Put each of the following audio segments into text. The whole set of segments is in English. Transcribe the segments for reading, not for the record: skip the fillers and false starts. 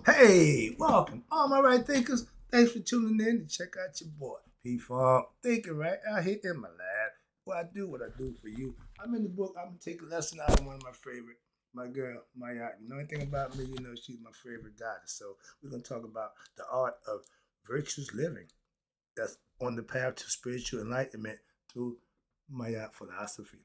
Hey, welcome, all my right thinkers. Thanks for tuning in to check out your boy, P Farm. Thinking right out here in my lab. What I do for you. I'm in the book. I'm gonna take a lesson out of one of my favorite, my girl, Maya. You know anything about me? You know she's my favorite goddess. So we're gonna talk about the art of virtuous living. That's on the path to spiritual enlightenment through Maya philosophy.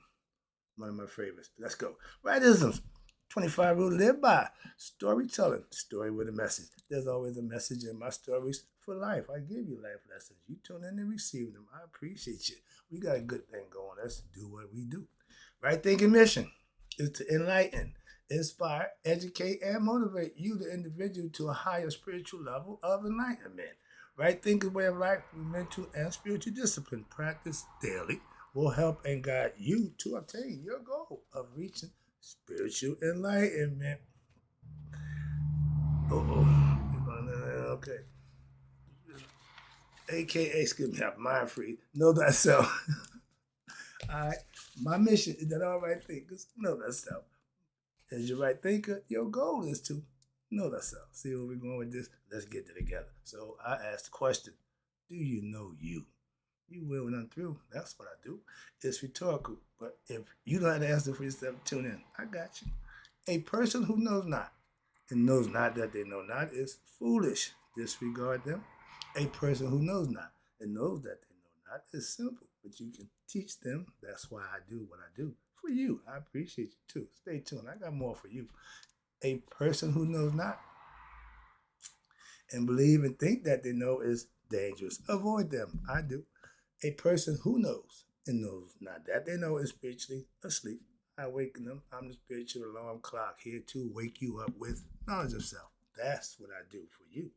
One of my favorites. Let's go. Rightisms. 25 rule to live by. Storytelling. Story with a message. There's always a message in my stories for life. I give you life lessons. You tune in and receive them. I appreciate you. We got a good thing going. Let's do what we do. Right thinking mission is to enlighten, inspire, educate, and motivate you, the individual, to a higher spiritual level of enlightenment. Right thinking way of life with mental and spiritual discipline. Practice daily will help and guide you to obtain your goal of reaching spiritual enlightenment. Okay. AKA, excuse me, I'm mind free. Know thyself. All right. My mission is that all right thinkers know thyself. As your right thinker, your goal is to know thyself. See where we're going with this? Let's get it together. So I asked the question, do you know you? You will when I'm through. That's what I do. It's rhetorical. But if you don't have to answer for yourself, tune in. I got you. A person who knows not and knows not that they know not is foolish. Disregard them. A person who knows not and knows that they know not is simple, but you can teach them. That's why I do what I do for you. I appreciate you too. Stay tuned. I got more for you. A person who knows not and believe and think that they know is dangerous. Avoid them. I do. A person who knows and knows not that they know is spiritually asleep. I waken them. I'm the spiritual alarm clock here to wake you up with knowledge of self. That's what I do for you.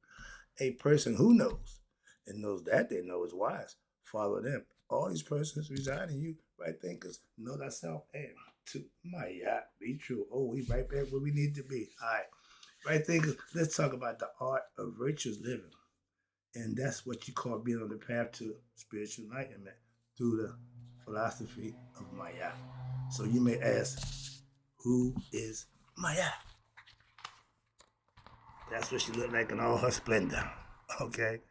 A person who knows and knows that they know is wise. Follow them. All these persons reside in you. Right thinkers, know thyself and to my yacht. Be true. Oh, we right back where we need to be. All right. Right thinkers, let's talk about the art of virtuous living. And that's what you call being on the path to spiritual enlightenment through the philosophy of Maya. So you may ask, who is Maya? That's what she looked like in all her splendor. Okay?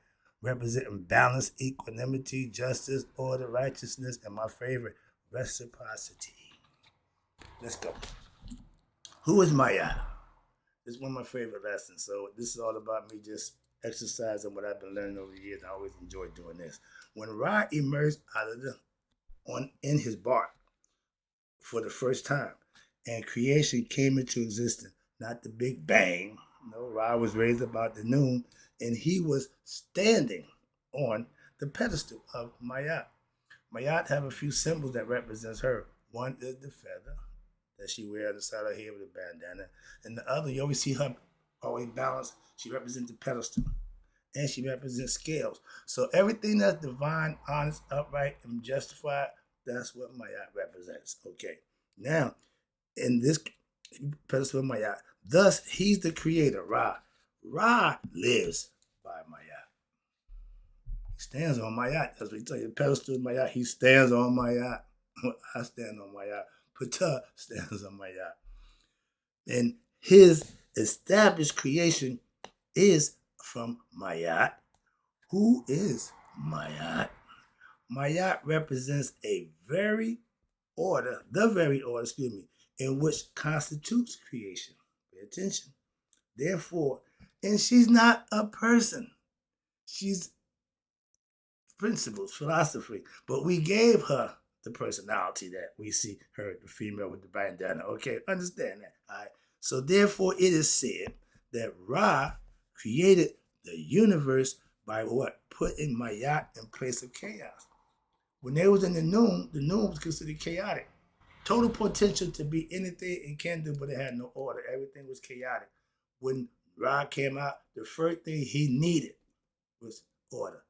Representing balance, equanimity, justice, order, righteousness, and my favorite, reciprocity. Let's go. Who is Maya? It's one of my favorite lessons. So this is all about me just exercising what I've been learning over the years. I always enjoy doing this. When Ra emerged out of the on in his bark for the first time, and creation came into existence, not the Big Bang. No, Ra was raised about the noon, and he was standing on the pedestal of Mayat. Mayat have a few symbols that represents her. One is the feather that she wears on the side of her head with a bandana, and the other you always see her always balanced. She represents the pedestal, and she represents scales. So everything that's divine, honest, upright, and justified, that's what Mayat represents. Okay. Now, in this pedestal of Mayat, thus he's the creator, Ra. Ra lives by Mayat. He stands on Mayat. That's what he tell you. The pedestal of Mayat, he stands on Mayat. I stand on Mayat. Ptah stands on Mayat. And his established creation is from Mayat. Who is Mayat? Mayat represents a the very order, excuse me, in which constitutes creation. Pay attention. Therefore, and she's not a person. She's principles, philosophy. But we gave her the personality that we see her, the female with the bandana. Okay, understand that. All right. So therefore, it is said that Ra created the universe by what? Putting Mayat in place of chaos. When they was in the noon was considered chaotic. Total potential to be anything it can do, but it had no order. Everything was chaotic. When Ra came out, the first thing he needed was order.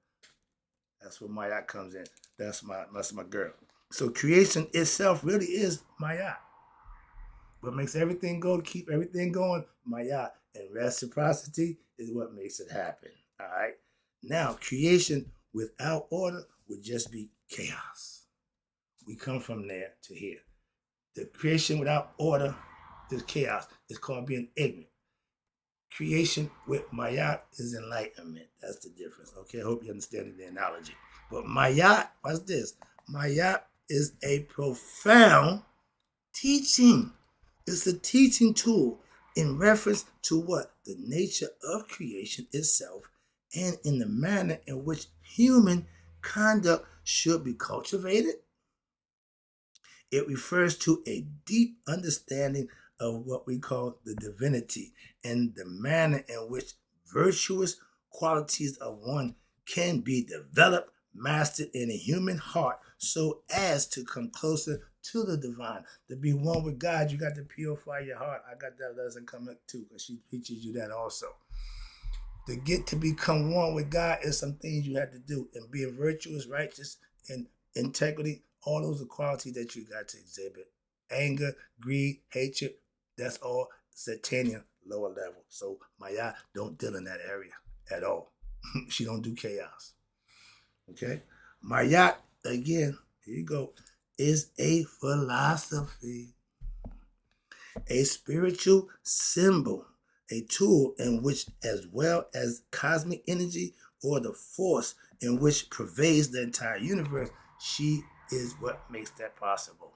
That's where Maya comes in. That's my girl. So creation itself really is Maya. What makes everything go, keep everything going, Maya. And reciprocity is what makes it happen. All right. Now, creation without order would just be chaos. We come from there to here. The creation without order is chaos. It's called being ignorant. creation with Mayat is enlightenment. That's the difference. Okay, I hope you understand the analogy. But Mayat, what's this? Mayat is a profound teaching. It's a teaching tool in reference to what? The nature of creation itself and in the manner in which human conduct should be cultivated. It refers to a deep understanding of what we call the divinity and the manner in which virtuous qualities of one can be developed, mastered in a human heart so as to come closer to the divine. To be one with God, you got to purify your heart. I got that lesson coming too, because she teaches you that also. To get to become one with God is some things you have to do. And being virtuous, righteous, and integrity, all those are qualities that you got to exhibit. Anger, greed, hatred, that's all satanic lower level. So Maya don't deal in that area at all. She don't do chaos. Okay? Maya, again, here you go, is a philosophy, a spiritual symbol, a tool in which, as well as cosmic energy or the force in which pervades the entire universe, she is what makes that possible.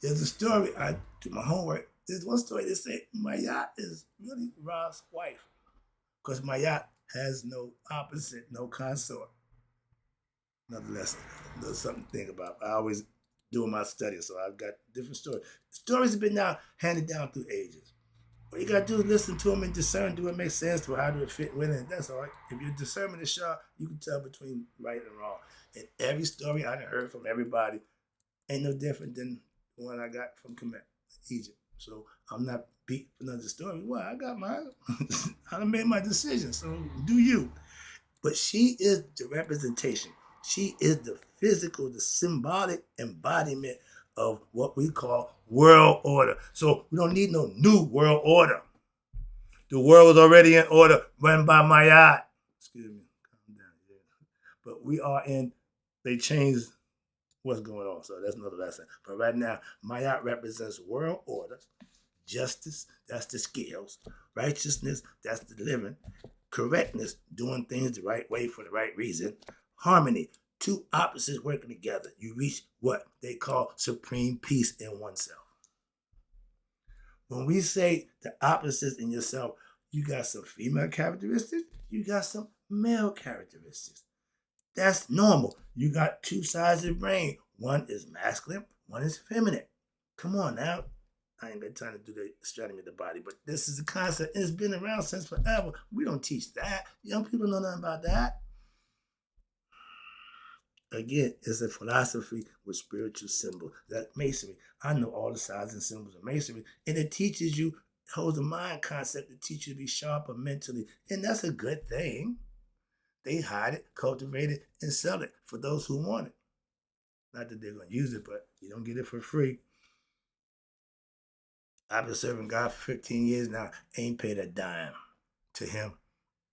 There's a story, I do my homework. There's one story that says Mayat is really Ra's wife, because Mayat has no opposite, no consort. Another lesson, there's something to think about. I always doing my studies, so I've got different stories. Stories have been now handed down through ages. All you gotta do is listen to them and discern, do it make sense to how do it fit with it. That's all. If your discernment is sharp, you can tell between right and wrong. And every story I heard from everybody ain't no different than the one I got from Kemet, Egypt. So I'm not beat for another story. Well, I got mine. I done made my decision. So do you. But she is the representation. She is the physical, the symbolic embodiment of what we call world order. So we don't need no new world order. The world was already in order, run by Mayat. Excuse me, calm down. Yeah. But we are in, they changed what's going on. So that's another lesson. But right now, Mayat represents world order, justice, that's the scales, righteousness, that's the living, correctness, doing things the right way for the right reason, harmony, two opposites working together. You reach what they call supreme peace in oneself. When we say the opposites in yourself, you got some female characteristics, you got some male characteristics. That's normal. You got two sides of the brain. One is masculine, one is feminine. Come on now. I ain't got time to do the astronomy of the body, but this is a concept. It's been around since forever. We don't teach that. Young people know nothing about that. Again, it's a philosophy with spiritual symbols. That masonry. I know all the sides and symbols of masonry, and it teaches you, holds a mind concept to teach you to be sharper mentally, and that's a good thing. They hide it, cultivate it, and sell it for those who want it. Not that they're going to use it, but you don't get it for free. I've been serving God for 15 years now. Ain't paid a dime to him.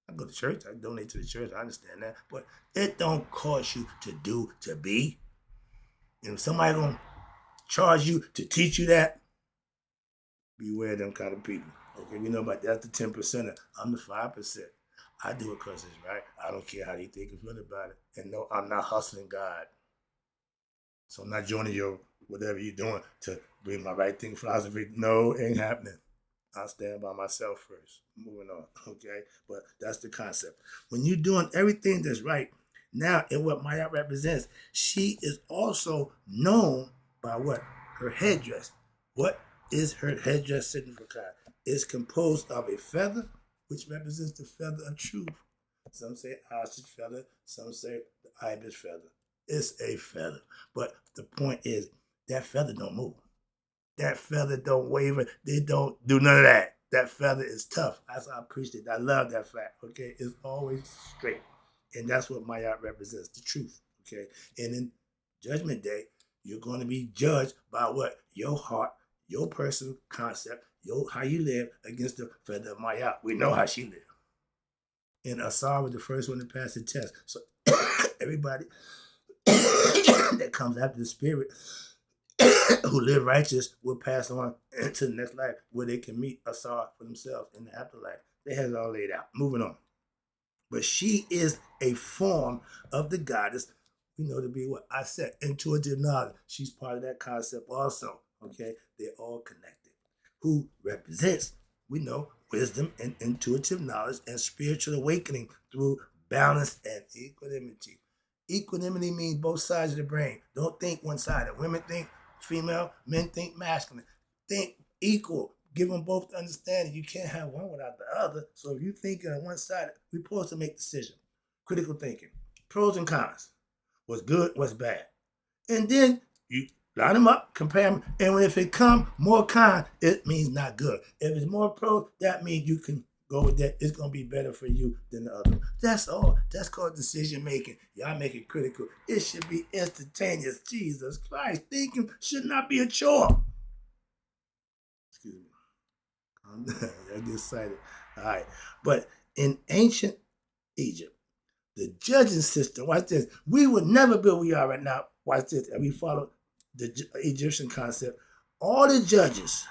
I go to church. I donate to the church. I understand that. But it don't cost you to do, to be. And if somebody going to charge you to teach you that, beware them kind of people. Okay, we know about that's the 10%. I'm the 5%. I do it because it's right. I don't care how you think and feel about it. And no, I'm not hustling God. So I'm not joining your whatever you're doing to bring my right thing philosophy. No, ain't happening. I'll stand by myself first. Moving on, okay? But that's the concept. When you're doing everything that's right, now in what Maya represents, she is also known by what? Her headdress. What is her headdress signifying? It's composed of a feather, which represents the feather of truth. Some say ostrich feather, some say the ibis feather. It's a feather. But the point is, that feather don't move. That feather don't waver. They don't do none of that. That feather is tough. That's why I preached it. I love that fact. Okay, it's always straight, and that's what Mayat represents, the truth. Okay, and in Judgment Day, you're going to be judged by what? Your heart, your personal concept, your how you live against the feather of Mayat. We know how she lived. And Asar was the first one to pass the test. So everybody that comes after the spirit who live righteous will pass on into the next life where they can meet a Asar for themselves in the afterlife. They have it all laid out. Moving on. But she is a form of the goddess, we know to be what I said, intuitive knowledge. She's part of that concept also. Okay? They're all connected. Who represents, we know, wisdom and intuitive knowledge and spiritual awakening through balance and equanimity. Equanimity means both sides of the brain. Don't think one-sided. Women think female, men think masculine. Think equal. Give them both understanding. You can't have one without the other. So if you think on one side, we're supposed to make decisions. Critical thinking. Pros and cons. What's good, what's bad. And then you line them up, compare them, and if it comes more con, it means not good. If it's more pro, that means you can go with that. It's going to be better for you than the other. That's all. That's called decision making. Y'all make it critical. It should be instantaneous. Jesus Christ. Thinking should not be a chore. Excuse me. I get excited. All right. But in ancient Egypt, the judging system, watch this. We would never be where we are right now. Watch this. And we follow the Egyptian concept. All the judges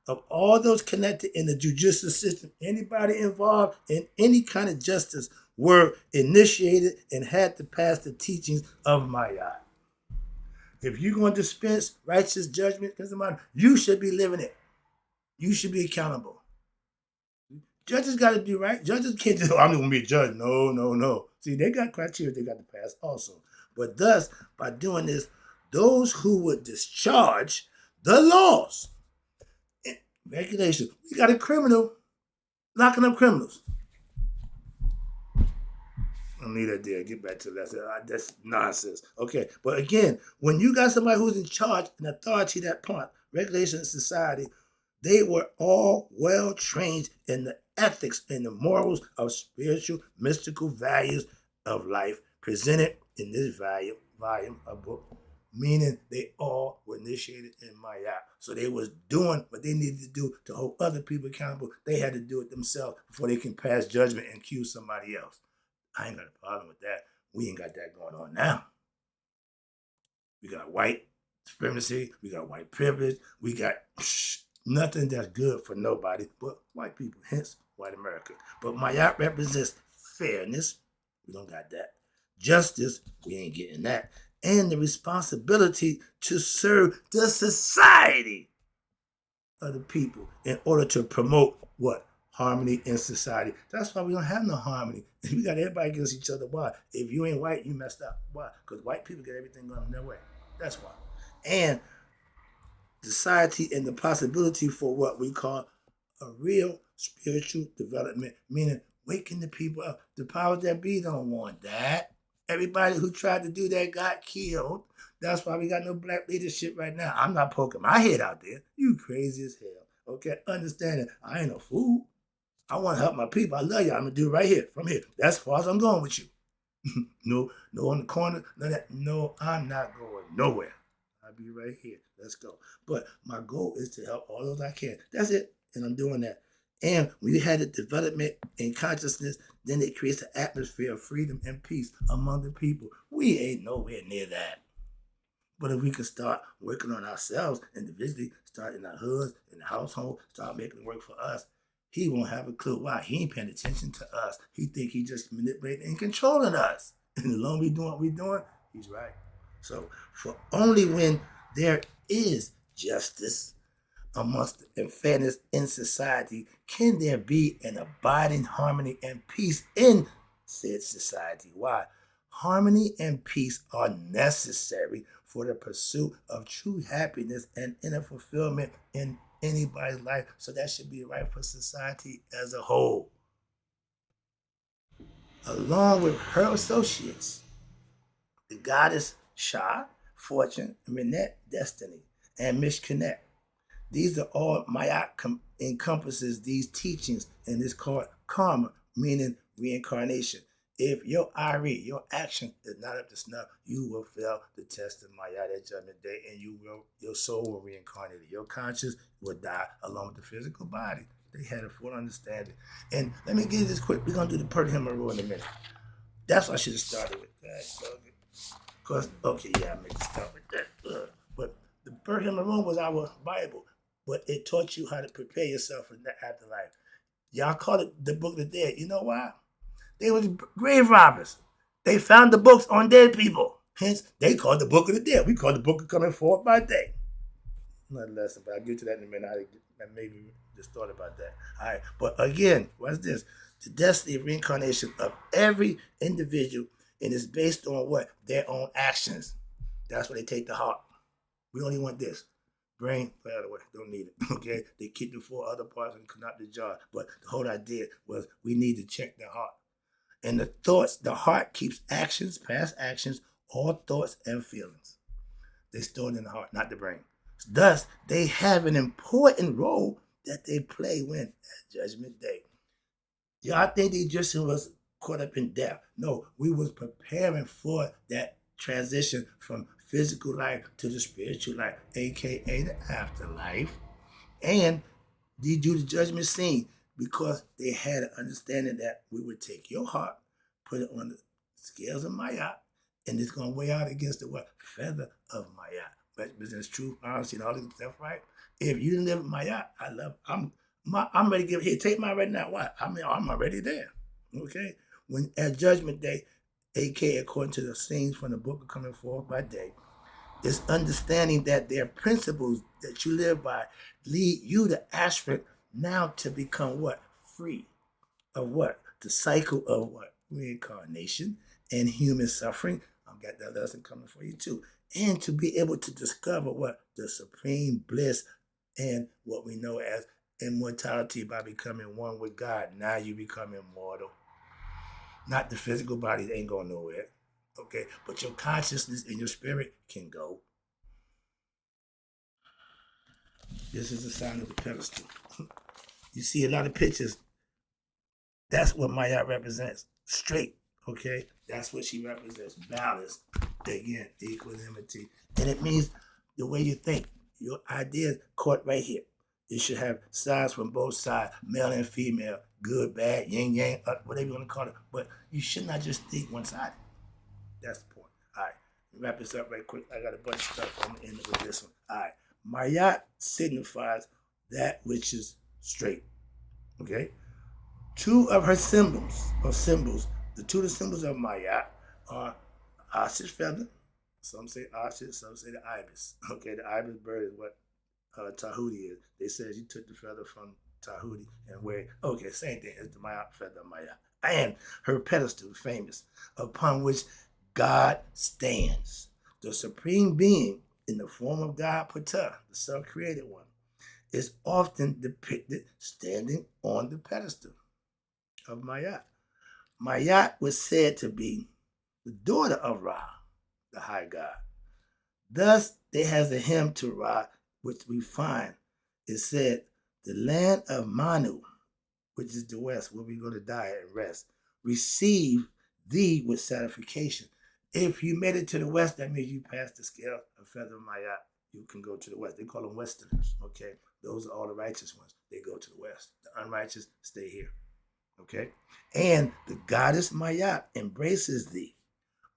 of all those connected in the judicial system, anybody involved in any kind of justice, were initiated and had to pass the teachings of Ma'at. If you're going to dispense righteous judgment, you should be living it. You should be accountable. Judges got to do right. Judges can't just, I'm going to be a judge. No. See, they got criteria they got to pass also. But thus, by doing this, those who would discharge the laws and regulations, we got a criminal locking up criminals. I don't need that there. Get back to that. That's nonsense. Okay. But again, when you got somebody who's in charge and authority, that part, regulation in society, they were all well trained in the ethics and the morals of spiritual, mystical values of life presented in this volume of book, meaning they all were initiated in Ma'at. So they was doing what they needed to do to hold other people accountable. They had to do it themselves before they can pass judgment and accuse somebody else. I ain't got a problem with that. We ain't got that going on now. We got white supremacy. We got white privilege. We got nothing that's good for nobody but white people, hence white America. But Ma'at represents fairness. We don't got that. Justice, we ain't getting that. And the responsibility to serve the society of the people in order to promote what? Harmony in society. That's why we don't have no harmony. We got everybody against each other. Why? If you ain't white, you messed up. Why? Because white people get everything going their way. That's why. And society and the possibility for what we call a real spiritual development, meaning waking the people up. The powers that be don't want that. Everybody who tried to do that got killed. That's why we got no black leadership right now. I'm not poking my head out there. You crazy as hell. Okay? Understand that I ain't no fool. I want to help my people. I love y'all. I'm going to do it right here, from here. That's as far as I'm going with you. No on the corner. None of that. No, I'm not going nowhere. I'll be right here. Let's go. But my goal is to help all those I can. That's it. And I'm doing that. And when you had a development in consciousness, then it creates an atmosphere of freedom and peace among the people. We ain't nowhere near that. But if we could start working on ourselves individually, start in our hoods, in the household, start making it work for us, he won't have a clue why. He ain't paying attention to us. He think he just manipulating and controlling us. And as long as we doing what we doing, he's right. So for only when there is justice amongst and fairness in society can there be an abiding harmony and peace in said society. Why? Harmony and peace are necessary for the pursuit of true happiness and inner fulfillment in anybody's life. So that should be right for society as a whole. Along with her associates, the goddess Shah, Fortune, Minette, Destiny, and Mishconnect. These are all Ma'at encompasses these teachings, and it's called karma, meaning reincarnation. If your IRE, your action is not up to snuff, you will fail the test of Ma'at at Judgment Day, and your soul will reincarnate. Your conscience will die along with the physical body. They had a full understanding. And let me give you this quick. We're going to do the Perthema rule in a minute. That's what I should have started with that. Because, okay, yeah, I made it start with that. But The Birmingham Room was our Bible, but it taught you how to prepare yourself for the afterlife. Y'all call it the Book of the Dead. You know why? They were grave robbers. They found the books on dead people. Hence, they called the Book of the Dead. We call the Book of Coming Forth by Day. Another lesson, but I'll get to that in a minute. I maybe just thought about that. All right, but again, what's this? The destiny of reincarnation of every individual, and it's based on what? Their own actions. That's why they take the heart. We only want this. Brain, by the way, don't need it. Okay? They keep the four other parts and not the jar. But the whole idea was we need to check the heart. And the thoughts, the heart keeps actions, past actions, all thoughts and feelings. They're stored in the heart, not the brain. Thus, they have an important role that they play when at Judgment Day. Y'all think the Egyptian was caught up in death? No, we was preparing for that transition from physical life to the spiritual life, aka the afterlife. And they do the judgment scene because they had an understanding that we would take your heart, put it on the scales of Maya, and it's going to weigh out against the what? Feather of Maya. But business, truth, honesty, and all this stuff, right? If you didn't live in Maya, I'm ready to give, here, take mine right now. Why? I mean, I'm already there. Okay? When at Judgment Day, aka according to the scenes from the Book of Coming Forth by Day, is understanding that their principles that you live by lead you, the aspirant, now to become what? Free of what? The cycle of what? Reincarnation and human suffering. I've got that lesson coming for you too. And to be able to discover what? The supreme bliss and what we know as immortality by becoming one with God. Now you become immortal. Not the physical body, ain't going nowhere. Okay, but your consciousness and your spirit can go. This is the sign of the pedestal. You see a lot of pictures. That's what Maya represents. Straight, okay? That's what she represents. Balance. Again, equanimity. And it means the way you think. Your ideas caught right here. You should have sides from both sides, male and female, good, bad, yin, yang, whatever you want to call it. But you should not just think one-sided. That's the point. All right. Wrap this up right quick. I got a bunch of stuff. I'm going to end it with this one. All right. Mayat signifies that which is straight. Okay? Two of her symbols, the two of the symbols of Mayat are ostrich feather. Some say ostrich, some say the ibis. Okay, the ibis bird is what Tahuti is. They said you took the feather from Tahuti and wear it. Okay, same thing as the Mayat feather of Mayat. And her pedestal, famous, upon which God stands. The supreme being in the form of God Ptah, the self-created one, is often depicted standing on the pedestal of Mayat. Mayat was said to be the daughter of Ra, the high God. Thus, there has a hymn to Ra, which we find. It said, the land of Manu, which is the west, where we go to die and rest, receive thee with satisfaction. If you made it to the west, that means you passed the scale of feather of Mayat. You can go to the west. They call them Westerners, okay? Those are all the righteous ones. They go to the west. The unrighteous stay here, okay? And the goddess Mayat embraces thee,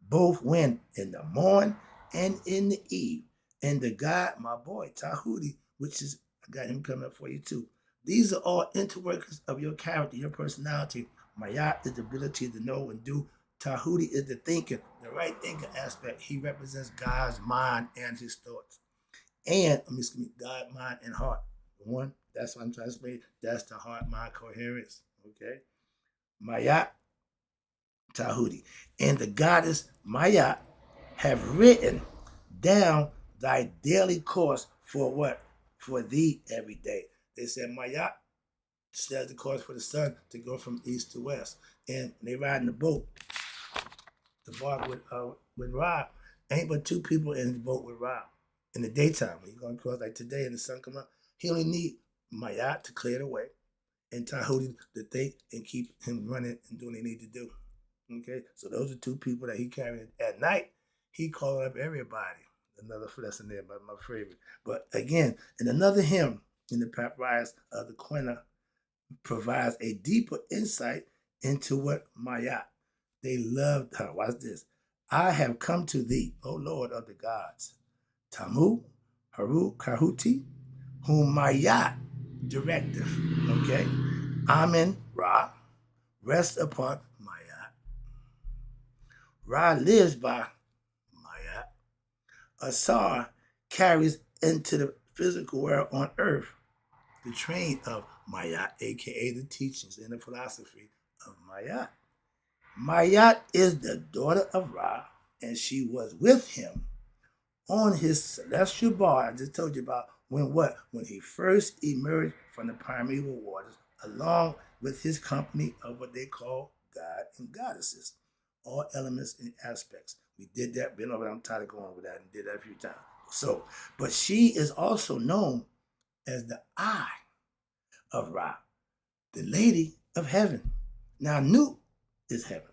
both when in the morn and in the eve. And the god, my boy, Tahuti, which is, I got him coming up for you too. These are all interworkers of your character, your personality. Mayat is the ability to know and do. Tahuti is the thinking, the right thinking aspect. He represents God's mind and his thoughts. And, God, mind, and heart. One, that's what I'm trying to say. That's the heart, mind coherence. Okay? Mayat, Tahuti. And the goddess Mayat have written down thy daily course for what? For thee every day. They said Mayat says the course for the sun to go from east to west. And they ride in the boat. The bark with Ra. Ain't but two people in the boat with Ra. In the daytime, when you're going to cross, like today, and the sun come up, he only need Mayat to clear the way, and Tahuti to think and keep him running and doing what he need to do. Okay, so those are two people that he carried at night. He called up everybody. Another lesson there, but my favorite. But again, in another hymn in the papyrus of the Quina provides a deeper insight into what Mayat. They loved her. Watch this. I have come to thee, O Lord of the gods. Tamu, Kahuti, whom Mayat directeth. Okay? Amen Ra rests upon Mayat. Ra lives by Mayat. Asar carries into the physical world on earth the train of Mayat, aka the teachings and the philosophy of Mayat. Mayat is the daughter of Ra, and she was with him on his celestial bar. I just told you about when he first emerged from the primeval waters, along with his company of what they call God and goddesses, all elements and aspects. We did that, been over. I'm tired of going over that and did that a few times. So, but she is also known as the eye of Ra, the lady of heaven. Now, Nu is heaven.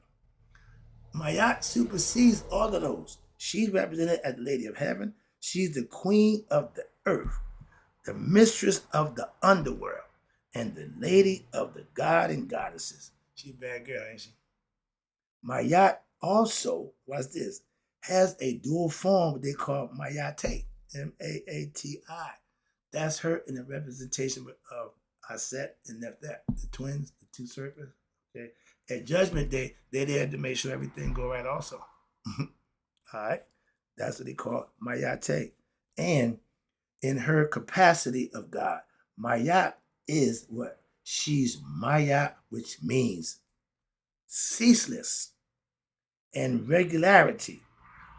Mayat supersedes all of those. She's represented as the lady of heaven. She's the queen of the earth, the mistress of the underworld, and the lady of the god and goddesses. She's a bad girl, ain't she? Mayat also, watch this, has a dual form they call Mayate, Maati. That's her in the representation of Aset and Nephthah, the twins, the two serpents. Okay. At Judgment Day, they're there to make sure everything go right also. All right. That's what they call Mayate. And in her capacity of God, Mayat is what? She's Maya, which means ceaseless and regularity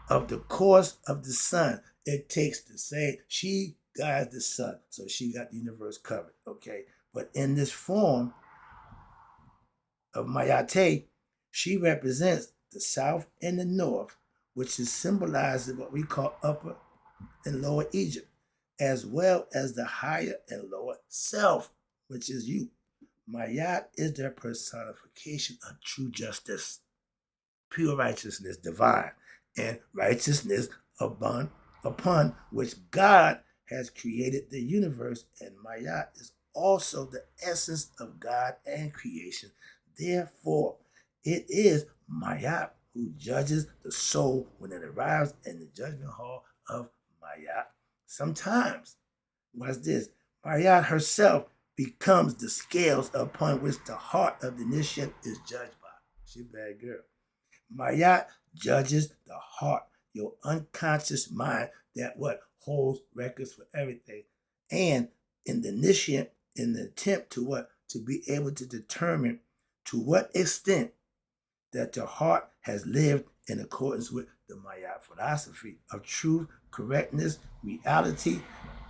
of the course of the sun. It takes to say she guides the sun, so she got the universe covered. Okay. But in this form of Mayate, she represents the south and the north, which is symbolized in what we call Upper and Lower Egypt, as well as the higher and lower self, which is you. Mayat is their personification of true justice, pure righteousness, divine, and righteousness upon which God has created the universe, and Mayat is also the essence of God and creation. Therefore, it is Mayat who judges the soul when it arrives in the judgment hall of Mayat. Sometimes, watch this, Mayat herself becomes the scales upon which the heart of the initiate is judged by. She's a bad girl. Mayat judges the heart, your unconscious mind that what holds records for everything. And in the initiate, in the attempt to what? To be able to determine to what extent that your heart has lived in accordance with the Mayat philosophy of truth, correctness, reality,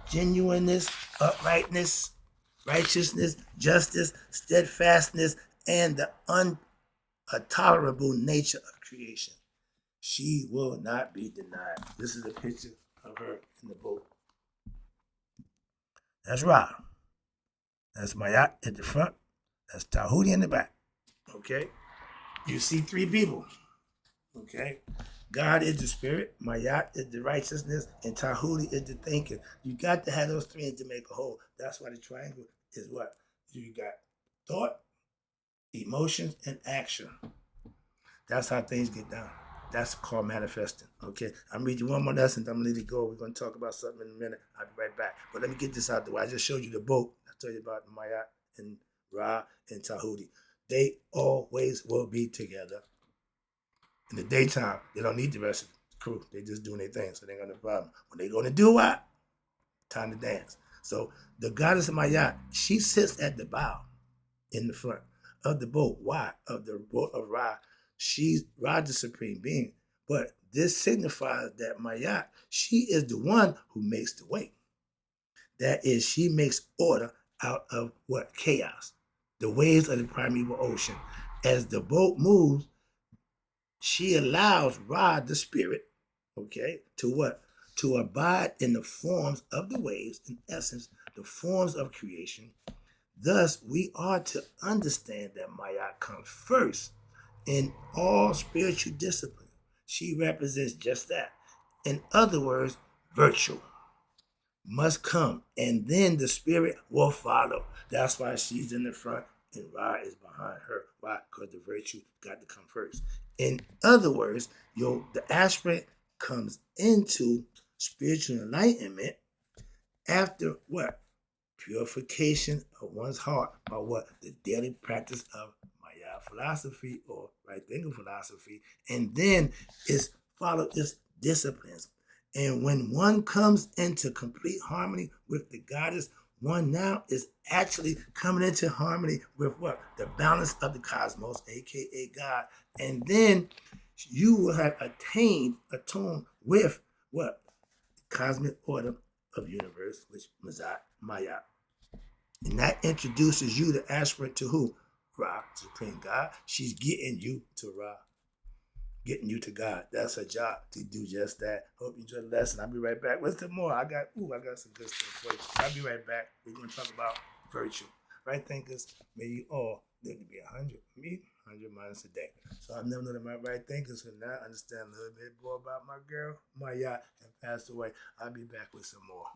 genuineness, uprightness, righteousness, justice, steadfastness, and the intolerable nature of creation. She will not be denied. This is a picture of her in the boat. That's Ra. That's Mayat at the front. That's Tahuti in the back. Okay? You see three people. Okay? God is the spirit, Mayat is the righteousness, and Tahuti is the thinking. You got to have those three to make a whole. That's why the triangle is what? You got thought, emotions, and action. That's how things get done. That's called manifesting. Okay, I'm reading one more lesson. I'm gonna let it go. We're gonna talk about something in a minute. I'll be right back. But let me get this out the way. I just showed you the boat. I told you about Mayat and Ra and Tahuti. They always will be together. In the daytime, they don't need the rest of the crew. They just doing their thing, so they ain't got no problem. When they gonna do what? Time to dance. So the goddess of Mayat, she sits at the bow in the front of the boat. Why? Of the boat of Ra. She's Ra, the supreme being. But this signifies that Mayat, she is the one who makes the way. That is, she makes order out of what? Chaos. The waves of the primeval ocean. As the boat moves, she allows Ra, the spirit, okay, to what? To abide in the forms of the waves, in essence, the forms of creation. Thus, we are to understand that Mayat comes first in all spiritual discipline. She represents just that. In other words, virtue must come, and then the spirit will follow. That's why she's in the front and Ra is behind her. Why? Because the virtue got to come first. In other words, the aspirant comes into spiritual enlightenment After what? Purification of one's heart by what? The daily practice of Maya philosophy or right thinking philosophy. And then it's follow its disciplines. And when one comes into complete harmony with the goddess, one now is actually coming into harmony with what? The balance of the cosmos, aka God. And then you will have attuned with what? The cosmic order of universe, which Maya. And that introduces you, the aspirant, to who? Ra, Supreme God. She's getting you to Ra, getting you to God. That's her job, to do just that. Hope you enjoyed the lesson. I'll be right back. What's the more? I got some good stuff for you. I'll be right back. We're going to talk about virtue. Right thinkers, may you all live to be 100. Me, 100 minus a day. So I've never known my right thinkers, so now I understand a little bit more about my girl, Maya, and passed away. I'll be back with some more.